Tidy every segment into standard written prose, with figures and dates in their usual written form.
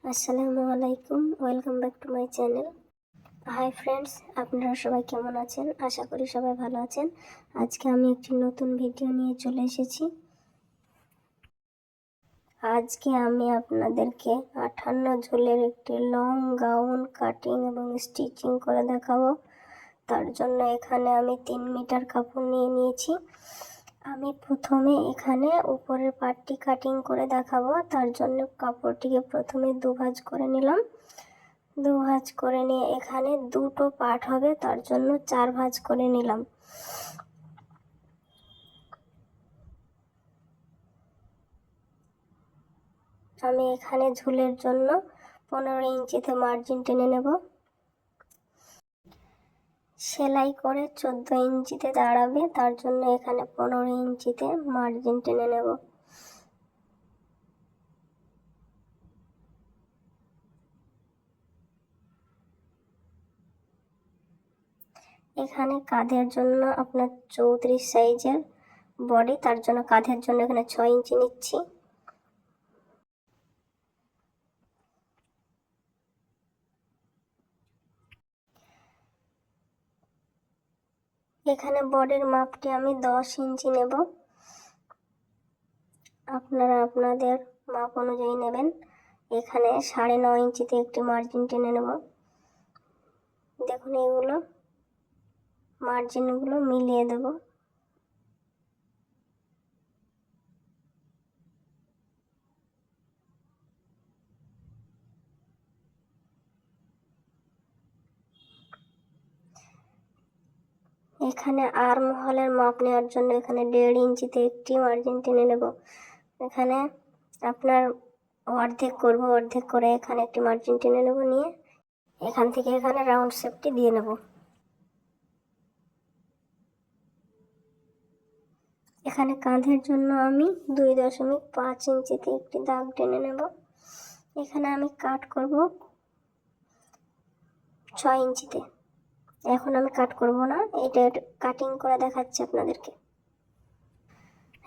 আসসালামু আলাইকুম, welcome back to my channel. Hi friends, আপনারা সবাই কেমন আছেন? আশা করি সবাই ভালো আছেন। আজকে আমি একটি নতুন ভিডিও নিয়ে চলে এসেছি। আজকে আমি আপনাদেরকে 58 ঝুলের একটি লং গাউন কাটিং এবং স্টিচিং করে দেখাবো। তার জন্য এখানে আমি 3 মিটার কাপড় নিয়ে নিয়েছি। আমি প্রথমে এখানে উপরের পার্টটি কাটিং করে দেখাবো। তার জন্য কাপড়টিকে প্রথমে দুভাঁজ করে নিলাম। দুভাঁজ করে নিয়ে এখানে দুটো পার্ট হবে, তার জন্য 4 ভাঁজ করে নিলাম। আমি এখানে ঝুলের জন্য 15 ইঞ্চিতে মার্জিন টেনে নেব। সেলাই করে 14 ইঞ্চিতে দাঁড়াবে, তার জন্য এখানে 15 ইঞ্চিতে মার্জিন টেনে নেব। এখানে কাঁধের জন্য আপনার 34 সাইজের বডি, তার জন্য কাঁধের জন্য এখানে 6 ইঞ্চি নিচ্ছি। এখানে বডির মাপটি আমি 10 ইঞ্চি নেব। আপনারা আপনাদের মাপ অনুযায়ী নেবেন। এখানে 9.5 ইঞ্চিতে একটি মার্জিন টেনে নেব। দেখুন, এইগুলো মার্জিনগুলো মিলিয়ে দেব। এখানে আর্ম হোলের মাপ নেওয়ার জন্য এখানে 1.5 ইঞ্চিতে একটি মার্জিন টেনে নেব। এখানে আপনার অর্ধেক করব, অর্ধেক করে এখানে একটি মার্জিন টেনে নেব। নিয়ে এখান থেকে এখানে রাউন্ড শেপটি দিয়ে নেব। এখানে কাঁধের জন্য আমি 2.5 ইঞ্চিতে একটি দাগ টেনে নেব। এখানে আমি কাট করব 6 ইঞ্চিতে। এখন আমি কাট করব না, এটা কাটিং করে দেখাচ্ছি আপনাদেরকে।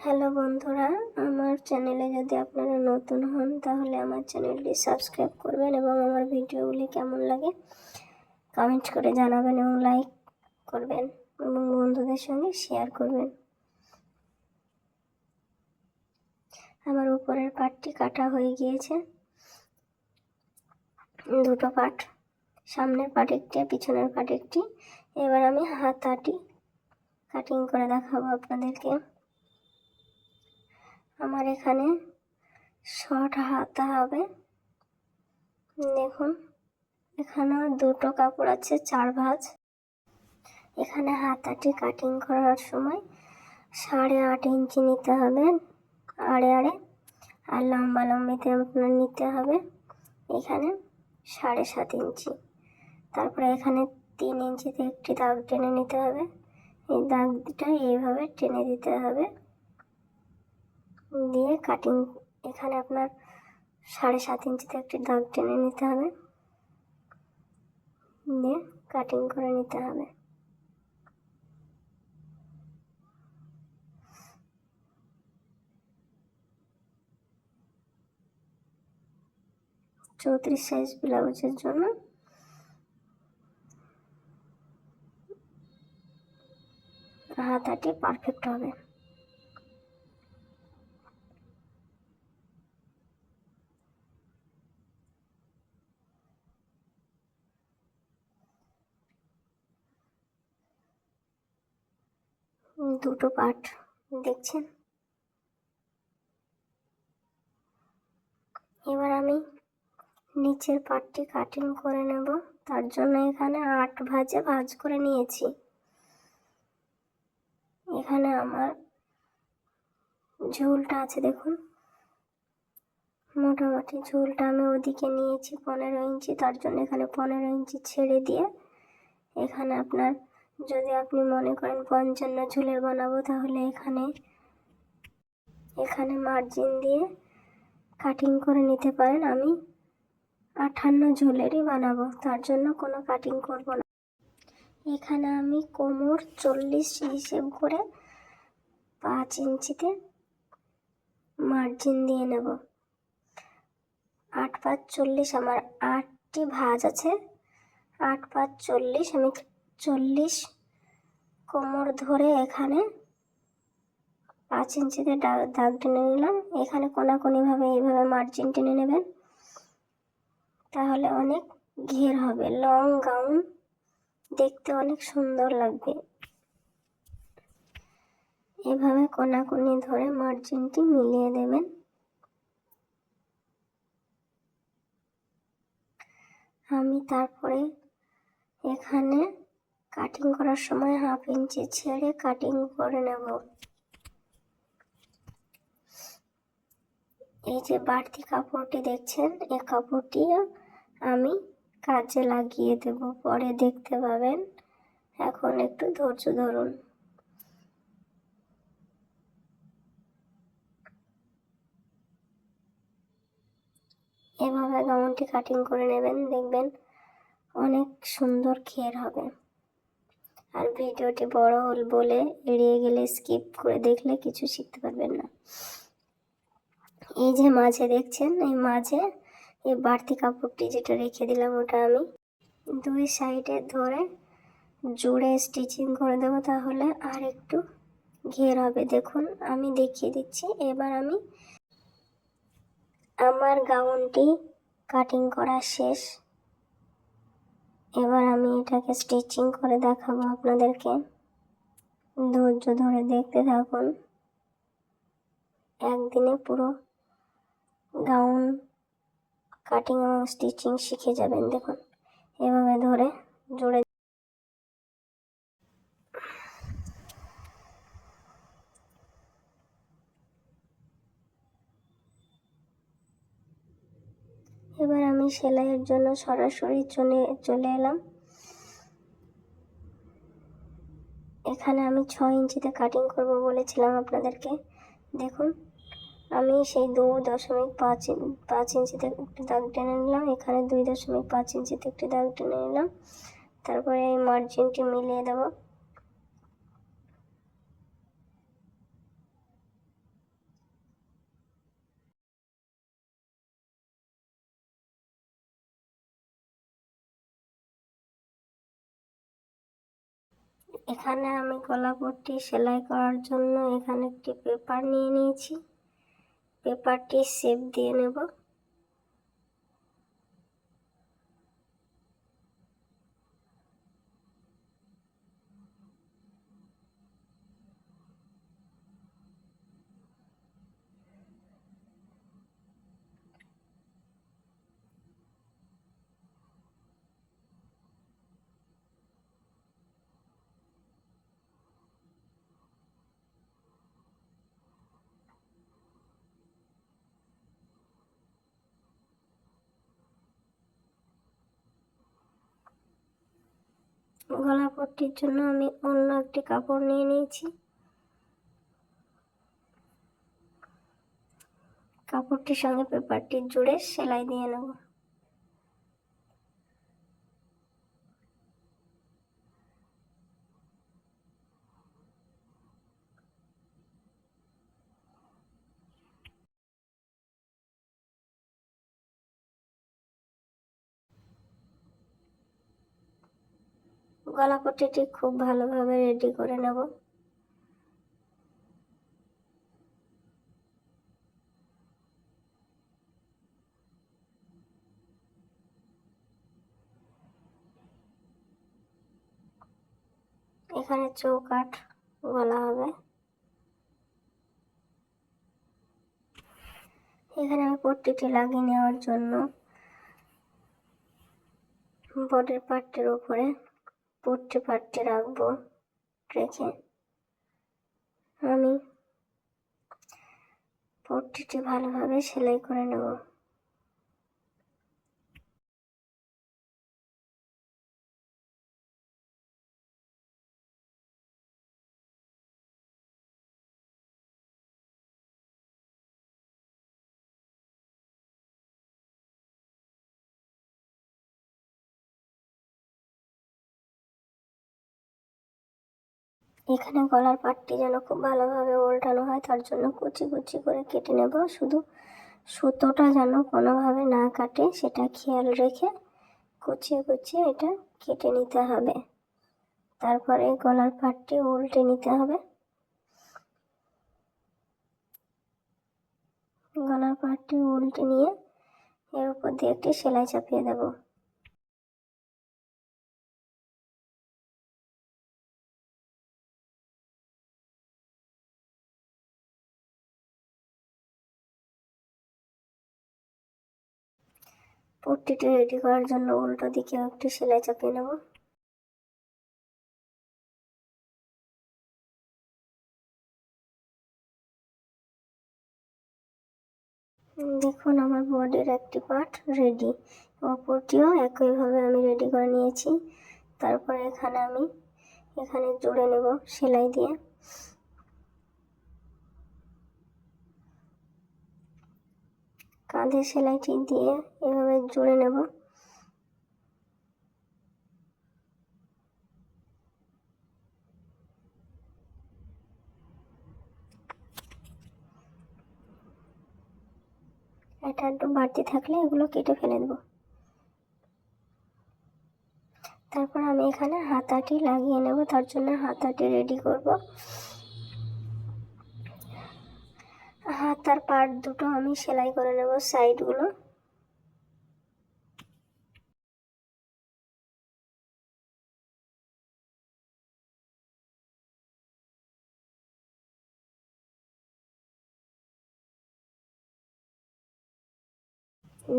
হ্যালো বন্ধুরা, আমার চ্যানেলে যদি আপনারা নতুন হন তাহলে আমার চ্যানেলটি সাবস্ক্রাইব করবেন এবং আমার ভিডিওগুলি কেমন লাগে কমেন্ট করে জানাবেন এবং লাইক করবেন এবং বন্ধুদের সঙ্গে শেয়ার করবেন। আমার উপরের পার্টটি কাটা হয়ে গিয়েছে, দুটো পার্ট, সামনের পার্ট একটি পিছনের পার্ট একটি। এবার আমি হাতাটি কাটিং করে দেখাবো আপনাদেরকে। আমার এখানে শর্ট হাতা হবে। দেখুন, এখানে দুটো কাপড় আছে, 4 ভাঁজ। এখানে হাতাটি কাটিং করার সময় 8.5 ইঞ্চি নিতে হবে আড়ে আড়ে, আর লম্বা লম্বিতে আপনার নিতে হবে এখানে 7.5 ইঞ্চি। তারপরে এখানে 3 ইঞ্চিতে একটি দাগ টেনে নিতে হবে। এই দাগটা এইভাবে টেনে দিতে হবে, দিয়ে কাটিং এখানে আপনার 7.5 ইঞ্চিতে একটি দাগ টেনে নিতে হবে, দিয়ে কাটিং করে নিতে হবে। চৌত্রিশ সাইজ ব্লাউজের জন্য হাতাটি পারফেক্ট হবে। দুটো পার্ট দেখছেন। এবার আমি নিচের পার্টটি কাটিং করে নেব। তার জন্য এখানে 8 ভাঁজে ভাঁজ করে নিয়েছি। এখানে আমার ঝুলটা আছে, দেখুন মোটামুটি ঝুলটা আমি ওদিকে নিয়েছি 15 ইঞ্চি। তার জন্য এখানে 15 ইঞ্চি ছেড়ে দিয়ে এখানে আপনার যদি আপনি মনে করেন 55 ঝুলের বানাবো, তাহলে এখানে মার্জিন দিয়ে কাটিং করে নিতে পারেন। আমি 58 ঝুলেরই বানাবো, তার জন্য কোনো কাটিং করব না। এখানে আমি কোমর 40 হিসেব করে 5 ইঞ্চিতে মার্জিন দিয়ে নেব। 8×5 = 40, আমার 8টি ভাঁজ আছে। 8×5 = 40, আমি 40 কোমর ধরে এখানে 5 ইঞ্চিতে দাগ টেনে নিলাম। এখানে কোনাকুনিভাবে এইভাবে মার্জিন টেনে নেবেন, তাহলে অনেক ঘের হবে, লং গাউন দেখতে অনেক সুন্দর লাগবে। এভাবে কোনাকুনি ধরে মার্জিনটি মিলিয়ে দেবেন। আমি তারপরে এখানে কাটিং করার সময় 1/2 ইঞ্চি ছেড়ে কাটিং করে নেব। এই যে বাড়তি কাপড়টি দেখছেন, এই কাপড়টি আমি কাজে লাগিয়ে দেব, পরে দেখতে পাবেন। এখন একটু ধৈর্য ধরুন। এভাবে গাউনটি কাটিং করে নেবেন, দেখবেন অনেক সুন্দর ঘের হবে। আর ভিডিওটি বড় হল বলে এড়িয়ে গেলে, স্কিপ করে দেখলে কিছু শিখতে পারবেন না। এই যে মাঝে দেখছেন, এই মাঝে এই বাড়তি কাপড়টি যেটা রেখে দিলাম, ওটা আমি 2 সাইডে ধরে জুড়ে স্টিচিং করে দেবো, তাহলে আর একটু ঘের হবে। দেখুন আমি দেখিয়ে দিচ্ছি। এবার আমার গাউনটি কাটিং করা শেষ। এবার আমি এটাকে স্টিচিং করে দেখাবো আপনাদেরকে, ধৈর্য ধরে দেখতে থাকুন। একদিনে পুরো গাউন কাটিং এবং স্টিচিং শিখে যাবেন। দেখুন এভাবে ধরে জুড়ে এবার আমি সেলাইয়ের জন্য সরাসরি চলে এলাম। এখানে আমি 6 ইঞ্চিতে কাটিং করব বলেছিলাম আপনাদেরকে। দেখুন আমি সেই 2.5 ইঞ্চিতে একটি দাগ টেনে নিলাম, এখানে 2.5 ইঞ্চিতে একটি দাগ টেনে নিলাম। তারপরে এই মার্জিনটি মিলিয়ে দেব। এখানে আমি গলাপট্টি সেলাই করার জন্য এখানে একটি পেপার নিয়ে নিয়েছি, পেপারটি শেপ দিয়ে নেব। গলাপট্টির জন্য আমি অন্য একটি কাপড় নিয়ে নিয়েছি, কাপড়টির সঙ্গে পেপারটি জুড়ে সেলাই দিয়ে নেব। গলাপট্টিটি খুব ভালোভাবে রেডি করে নেব। এখানে চৌকাঠ গলা হবে। এখানে আমি পট্টিটি লাগিয়ে নেওয়ার জন্য বডির পার্টের উপরে পট্টি পার্টটি রাখবো। রেখে আমি পট্টিটি ভালোভাবে সেলাই করে নেব। এখানে গলার পাটটি যেন খুব ভালোভাবে উল্টানো হয়, তার জন্য কুচি কুচি করে কেটে নেব। শুধু সুতোটা যেন কোনোভাবে না কাটে সেটা খেয়াল রেখে কুচিয়ে কুচিয়ে এটা কেটে নিতে হবে। তারপরে গলার পাটটি উল্টে নিতে হবে। গলার পাটটি উল্টে নিয়ে এর উপর দিয়ে একটি সেলাই চাপিয়ে দেব। পট্টিটি রেডি করার জন্য উল্টো দিকেও একটি সেলাই চাপিয়ে নেব। দেখুন আমার বডির একটি পার্ট রেডি, অপরটিও একইভাবে আমি রেডি করে নিয়েছি। তারপরে এখানে জুড়ে নেব সেলাই দিয়ে। কাঁধে সেলাইটি দিয়ে এভাবে জুড়ে নেব। এটা একটু বাড়তি থাকলে এগুলো কেটে ফেলে দেবো। তারপর আমি এখানে হাতাটি লাগিয়ে নেব, তার জন্য হাতাটি রেডি করব। হাতার পার্ট দুটো আমি সেলাই করে নেব, সাইডগুলো।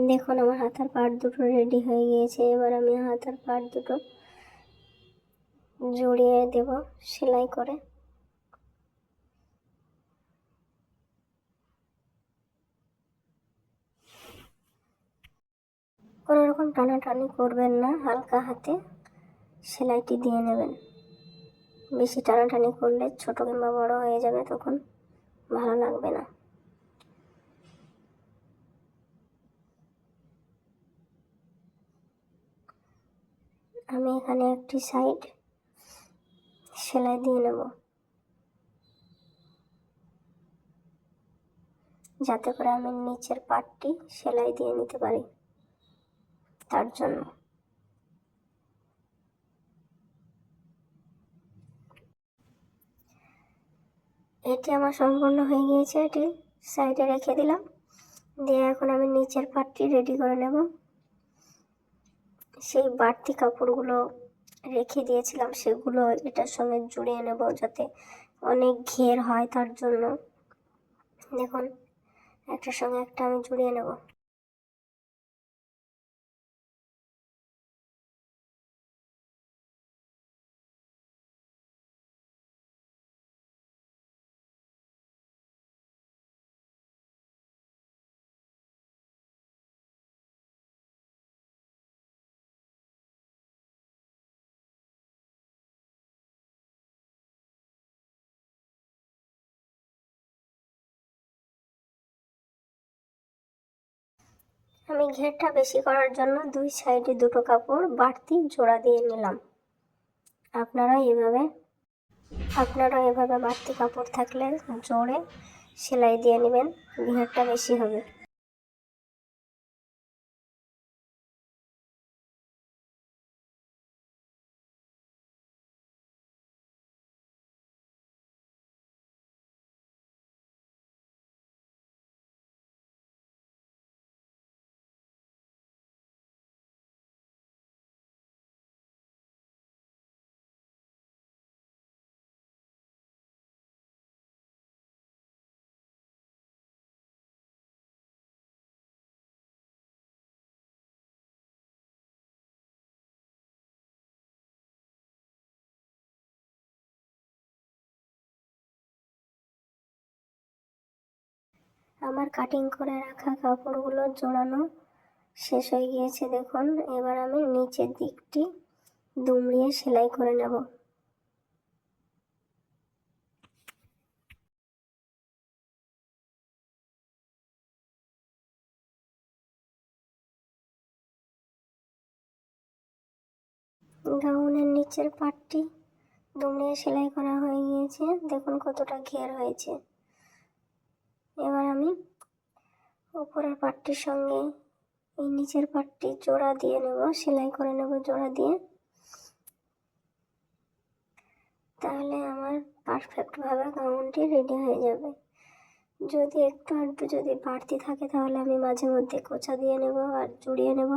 দেখুন আমার হাতার পার্ট দুটো রেডি হয়ে গিয়েছে। এবার আমি হাতার পার্ট দুটো জড়িয়ে দেব সেলাই করে। কোনো রকম টানাটানি করবেন না, হালকা হাতে সেলাইটি দিয়ে নেবেন। বেশি টানাটানি করলে ছোট কিংবা বড় হয়ে যাবে, তখন ভালো লাগবে না। আমি এখানে একটি সাইড সেলাই দিয়ে নেব, যাতে করে আমি নিচের পার্টটি সেলাই দিয়ে নিতে পারি, তার জন্য। এটি আমার সম্পূর্ণ হয়ে গিয়েছে, এটি সাইডে রেখে দিলাম। দিয়ে এখন আমি নিচের পার্টটি রেডি করে নেব। সেই বাড়তি কাপড়গুলো রেখে দিয়েছিলাম, সেগুলো এটার সঙ্গে জড়িয়ে নেব যাতে অনেক ঘের হয়, তার জন্য। দেখুন একটার সঙ্গে একটা আমি জড়িয়ে নেব। আমি ঘেরটা বেশি করার জন্য দুই সাইডে দুটো কাপড় বাড়তি জোড়া দিয়ে নিলাম। আপনারা এভাবে বাড়তি কাপড় থাকলে জোড়ে সেলাই দিয়ে নেবেন, ঘেরটা বেশি হবে। আমার কাটিং করে রাখা কাপড়গুলো জোড়ানো শেষ হয়ে গিয়েছে। দেখুন এবার আমি নিচের দিকটি দুমড়িয়ে সেলাই করে নেব। গাউনের নিচের পাটটি দুমড়িয়ে সেলাই করা হয়ে গিয়েছে। দেখুন কতটা ঘের হয়েছে। এবার আমি উপরের পাটটির সঙ্গে এই নিচের পাটটি জোড়া দিয়ে নেব, সেলাই করে নেব জোড়া দিয়ে। তাহলে আমার পারফেক্টভাবে গাউনটি রেডি হয়ে যাবে। যদি একটু আধটু যদি বাড়তি থাকে তাহলে আমি মাঝে মধ্যে কোঁচা দিয়ে নেব আর জুড়িয়ে নেব।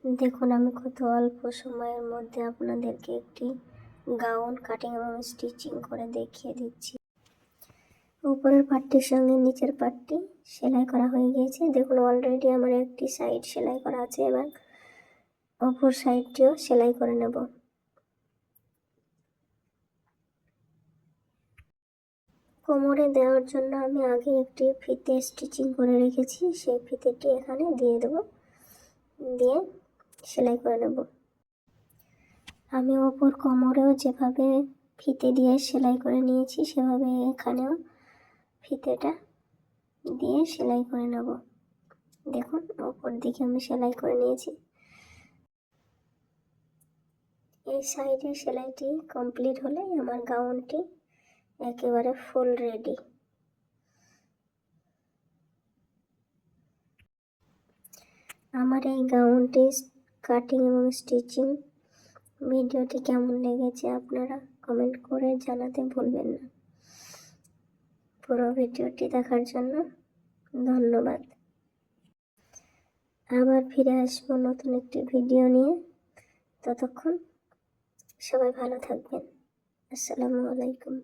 দেখুন আমি কত অল্প সময়ের মধ্যে আপনাদেরকে একটি গাউন কাটিং এবং স্টিচিং করে দেখিয়ে দিচ্ছি। উপরের পাটটির সঙ্গে নিচের পাটটি সেলাই করা হয়ে গিয়েছে। দেখুন অলরেডি আমার একটি সাইড সেলাই করা আছে, এবার অপর সাইডটিও সেলাই করে নেব। কোমরে দেওয়ার জন্য আমি আগে একটি ফিতে স্টিচিং করে রেখেছি, সেই ফিতেটি এখানে দিয়ে দেব, দিয়ে সেলাই করে নেব। আমি ওপর কোমরেও যেভাবে ফিতে দিয়ে সেলাই করে নিয়েছি সেভাবে এখানেও ফিতেটা দিয়ে সেলাই করে নেব। দেখুন ওপর দিকে আমি সেলাই করে নিয়েছি। এই সাইডের সেলাইটি কমপ্লিট হলে আমার গাউনটি একেবারে ফুল রেডি। আমার এই গাউনটি কাটিং এবং স্টিচিং ভিডিওটি কেমন লেগেছে আপনারা কমেন্ট করে জানাতে ভুলবেন না। পুরো ভিডিওটি দেখার জন্য ধন্যবাদ। আবার ফিরে আসবো নতুন একটি ভিডিও নিয়ে। ততক্ষণ সবাই ভালো থাকবেন। আসসালামু আলাইকুম।